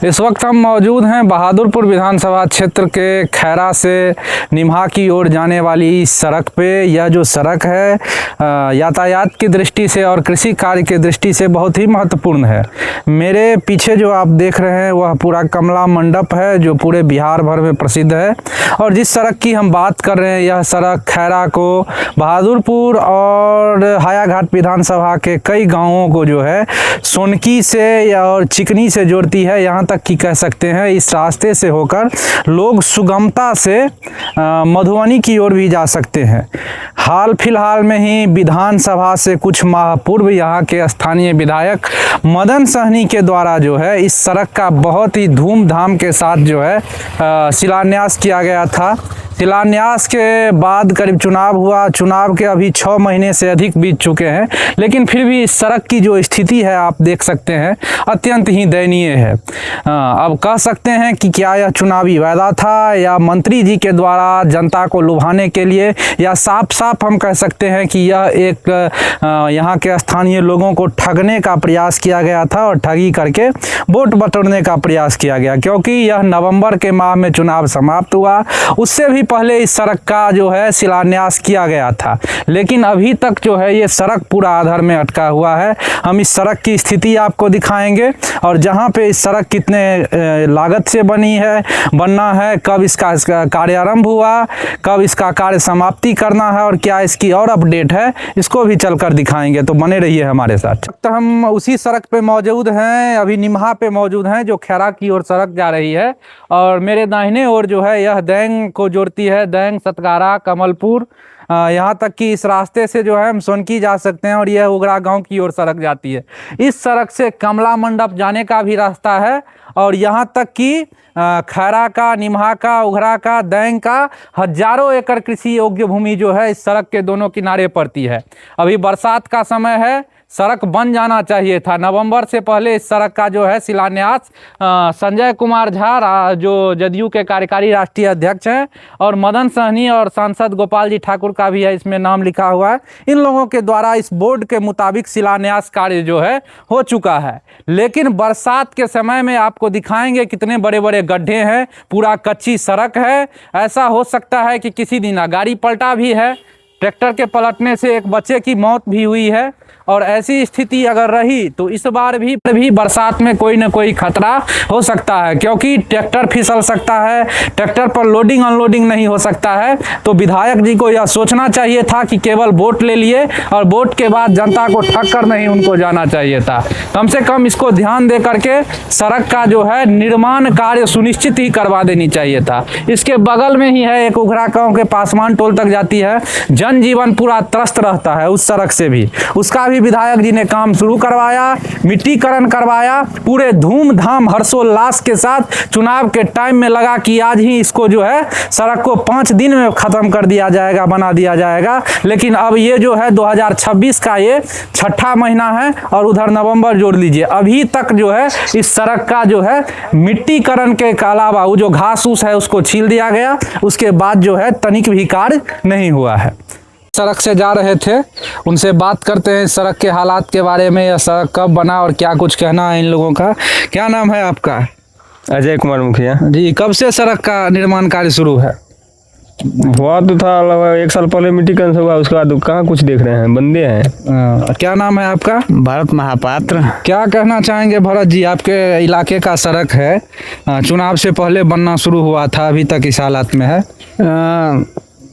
इस वक्त हम मौजूद हैं बहादुरपुर विधानसभा क्षेत्र के खैरा से निमहा की ओर जाने वाली सड़क पे। यह जो सड़क है यातायात की दृष्टि से और कृषि कार्य की दृष्टि से बहुत ही महत्वपूर्ण है। मेरे पीछे जो आप देख रहे हैं वह पूरा कमला मंडप है जो पूरे बिहार भर में प्रसिद्ध है। और जिस सड़क की हम बात कर रहे हैं यह सड़क खैरा को बहादुरपुर और हायाघाट विधानसभा के कई गाँवों को जो है सोनकी से और चिकनी से जोड़ती है। यहाँ तक कि कह सकते हैं इस रास्ते से होकर लोग सुगमता से मधुबनी की ओर भी जा सकते हैं। हाल फिलहाल में ही विधानसभा से कुछ माह पूर्व यहाँ के स्थानीय विधायक मदन सहनी के द्वारा जो है इस सड़क का बहुत ही धूमधाम के साथ जो है शिलान्यास किया गया था। शिलान्यास के बाद करीब चुनाव हुआ। चुनाव के अभी 6 महीने से अधिक बीत चुके हैं, लेकिन फिर भी इस सड़क की जो स्थिति है आप देख सकते हैं अत्यंत ही दयनीय है। अब कह सकते हैं कि क्या यह चुनावी वादा था या मंत्री जी के द्वारा जनता को लुभाने के लिए, या साफ साफ हम कह सकते हैं कि यह एक यहाँ के स्थानीय लोगों को ठगने का प्रयास किया गया था और ठगी करके वोट बटोरने का प्रयास किया गया। क्योंकि यह नवंबर के माह में चुनाव समाप्त हुआ, उससे भी पहले इस सड़क का जो है शिलान्यास किया गया था, लेकिन अभी तक जो है ये सड़क पूरा आधार में अटका हुआ है। हम इस सड़क की स्थिति आपको दिखाएंगे और जहां पे इस सड़क कितने लागत से बनना है, कब इसका कार्यारंभ हुआ, कब इसका कार्य समाप्ति करना है और क्या इसकी और अपडेट है, इसको भी चलकर दिखाएंगे। तो बने रहिए हमारे साथ। तो हम उसी सड़क पे मौजूद हैं, अभी निमहा पे मौजूद हैं जो खैरा की ओर सड़क जा रही है। और मेरे दाहिने ओर जो है यह दैंग को जोड़ती है, दैंग, सतगारा, कमलपुर। यहाँ तक कि इस रास्ते से जो है हम सोनकी जा सकते हैं और यह उगरा गांव की ओर सड़क जाती है। इस सड़क से कमला मंडप जाने का भी रास्ता है और यहाँ तक कि खैरा का, निमहा का, उगरा का, दैंग का हजारों एकड़ कृषि योग्य भूमि जो है इस सड़क के दोनों किनारे पड़ती है। अभी बरसात का समय है, सड़क बन जाना चाहिए था। नवंबर से पहले इस सड़क का जो है शिलान्यास संजय कुमार झा जो जदयू के कार्यकारी राष्ट्रीय अध्यक्ष हैं और मदन सहनी और सांसद गोपाल जी ठाकुर का भी है, इसमें नाम लिखा हुआ है। इन लोगों के द्वारा इस बोर्ड के मुताबिक शिलान्यास कार्य जो है हो चुका है। लेकिन बरसात के समय में आपको दिखाएंगे कितने बड़े बड़े गड्ढे हैं, पूरा कच्ची सड़क है। ऐसा हो सकता है कि किसी दिन गाड़ी पलटा भी है, ट्रैक्टर के पलटने से एक बच्चे की मौत भी हुई है। और ऐसी स्थिति अगर रही तो इस बार भी बरसात में कोई ना कोई खतरा हो सकता है, क्योंकि ट्रैक्टर फिसल सकता है, ट्रैक्टर पर लोडिंग अनलोडिंग नहीं हो सकता है। तो विधायक जी को यह सोचना चाहिए था कि केवल वोट ले लिए और वोट के बाद जनता को ठग कर नहीं उनको जाना चाहिए था। कम से कम इसको ध्यान दे करके सड़क का जो है निर्माण कार्य सुनिश्चित ही करवा देनी चाहिए था। इसके बगल में ही है एक उघरा गांव के पासवान टोल तक जाती है, जनजीवन पूरा त्रस्त रहता है उस सड़क से भी। उसका विधायक जी ने काम शुरू करवाया, मिट्टीकरण करवाया, पूरे धूमधाम हर्षोल्लास के साथ चुनाव के टाइम में लगा कि आज ही इसको जो है सड़क को 5 दिन में खत्म कर दिया जाएगा, बना दिया जाएगा। लेकिन अब ये जो है 2026 का ये 6ठा महीना है और उधर नवंबर जोड़ लीजिए, अभी तक जो है इस सड़क का जो है मिट्टीकरण के अलावा वो जो घास फूस है उसको छील दिया गया, उसके बाद जो है तनिक भी कार्य नहीं हुआ है। सड़क से जा रहे थे, उनसे बात करते हैं सड़क के हालात के बारे में, यह सड़क कब बना और क्या कुछ कहना है इन लोगों का। क्या नाम है आपका? अजय कुमार मुखिया जी। कब से सड़क का निर्माण कार्य शुरू है? हुआ तो था लगभग 1 साल पहले मिट्टीकरण हुआ, उसके बाद कहाँ कुछ देख रहे हैं, बंदे हैं। क्या नाम है आपका? भरत महापात्र। क्या कहना चाहेंगे भरत जी, आपके इलाके का सड़क है, चुनाव से पहले बनना शुरू हुआ था, अभी तक इस हालात में है?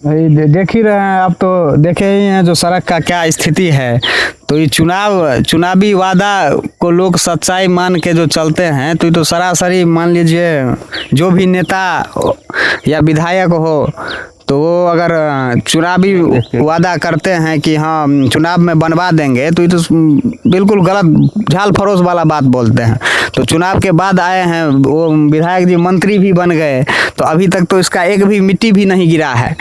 देख ही रहे हैं आप, तो देखे ही हैं जो सड़क का क्या स्थिति है। तो ये चुनावी वादा को लोग सच्चाई मान के जो चलते हैं, तो ये तो सरासरी मान लीजिए जो भी नेता या विधायक हो तो वो अगर चुनावी वादा करते हैं कि हाँ चुनाव में बनवा देंगे, तो ये तो बिल्कुल गलत झाल फरोश वाला बात बोलते हैं। तो चुनाव के बाद आए हैं वो विधायक जी, मंत्री भी बन गए, तो अभी तक तो इसका एक भी मिट्टी भी नहीं गिरा है।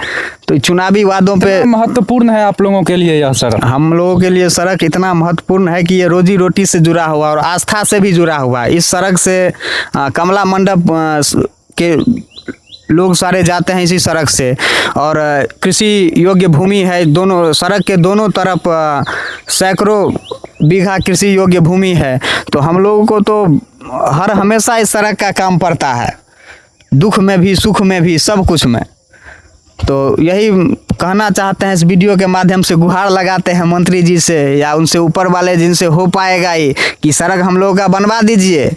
तो चुनावी वादों पे महत्वपूर्ण है आप लोगों के लिए यह सड़क? हम लोगों के लिए सड़क इतना महत्वपूर्ण है कि ये रोजी रोटी से जुड़ा हुआ और आस्था से भी जुड़ा हुआ। इस सड़क से कमला मंडप के लोग सारे जाते हैं इसी सड़क से, और कृषि योग्य भूमि है, दोनों सड़क के दोनों तरफ सैकड़ों बीघा कृषि योग्य भूमि है। तो हम लोगों को तो हर हमेशा इस सड़क का काम पड़ता है, दुख में भी सुख में भी सब कुछ में। तो यही कहना चाहते हैं, इस वीडियो के माध्यम से गुहार लगाते हैं मंत्री जी से या उनसे ऊपर वाले जिनसे हो पाएगा ये कि सड़क हम लोगों का बनवा दीजिए।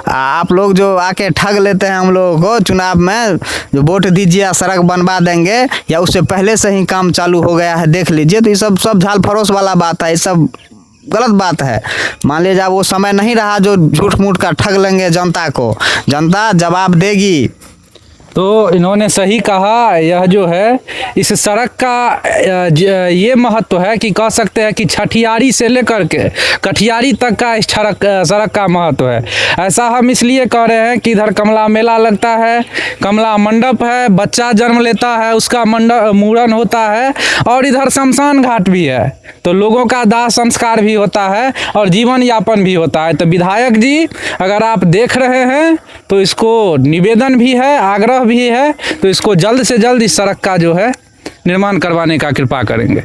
आप लोग जो आके ठग लेते हैं हम लोगों को चुनाव में, जो वोट दीजिए सड़क बनवा देंगे, या उससे पहले से ही काम चालू हो गया है देख लीजिए, तो ये सब झाल फरोश वाला बात है, ये सब गलत बात है। मान लीजिए वो समय नहीं रहा जो झूठ मूठ का ठग लेंगे जनता को, जनता जवाब देगी। तो इन्होंने सही कहा। यह जो है इस सड़क का ये महत्व है कि कह सकते हैं कि छठियारी से लेकर के कठियारी तक का इस सड़क का महत्व है। ऐसा हम इसलिए कह रहे हैं कि इधर कमला मेला लगता है, कमला मंडप है, बच्चा जन्म लेता है उसका मूड़न होता है, और इधर शमशान घाट भी है, तो लोगों का दाह संस्कार भी होता है और जीवन यापन भी होता है। तो विधायक जी अगर आप देख रहे हैं तो इसको निवेदन भी है, आग्रह भी है, तो इसको जल्द से जल्द इस सड़क का जो है निर्माण करवाने का कृपा करेंगे।